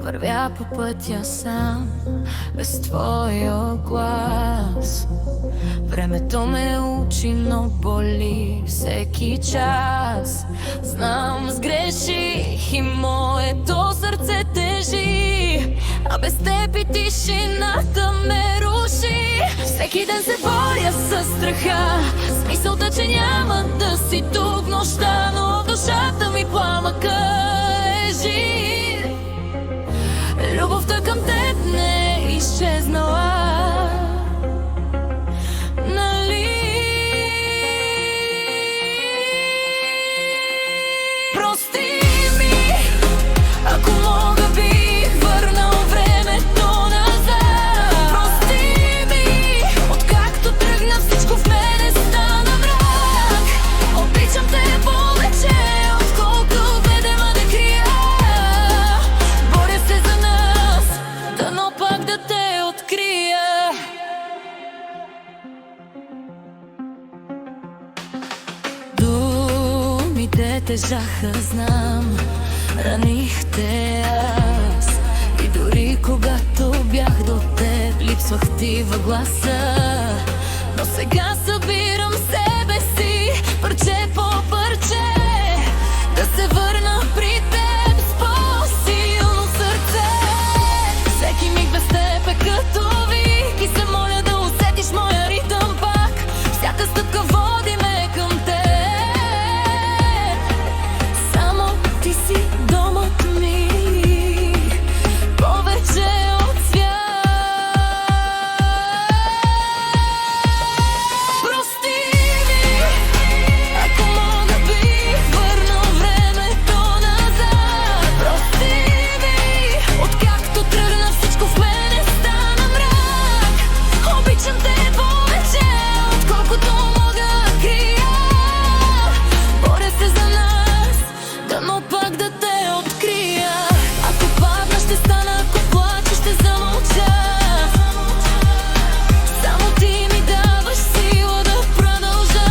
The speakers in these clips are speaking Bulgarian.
Вървя по пътя сам, без твоя глас. Времето ме учи, но боли всеки час. Знам, сгреших и моето сърце тежи, а без теб и тишината ме руши. Всеки ден се боря със страха, с мисълта, че няма да си тук в нощта, но в душата ми пламъка е жив. Любовта към теб не е изчезнала, нали? Прости ми, ако мога бих върнал времето назад. Прости ми, откакто тръгна всичко в мене стана мрак. Обичам те повече, отколко ведема да крия. Боря се за нас, дано пак да те открия. Думите тежаха, знам, раних те аз. И дори когато бях до теб, липсвах ти във гласа. Но сега събирам себе си, парче по парче, да се върна при теб с по-силно сърце. Всеки миг без теб е като вик и се моля да усетиш моя ритъм пак. Всяка стъпка води ме към теб. Само ти си домът ми, повече от свят. Прости ми, ако мога бих върнал времето назад. Прости ми, откакто тръгна всичко в мене стана мрак. Обичам те повече, отколкото мога да крия. Боря се за нас, дано пак да те открия. Ако падна ще стана, ако плача ще замълча. Само ти ми даваш сила да продължа.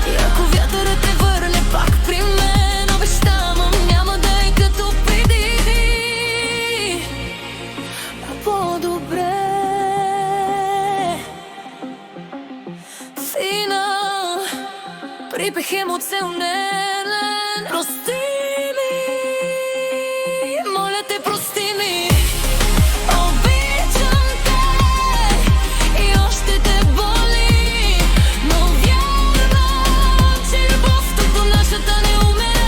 И ако вятърът те върне пак при мен, обещавам, няма да е като преди. А по-добре финал, припех емоционален. Прости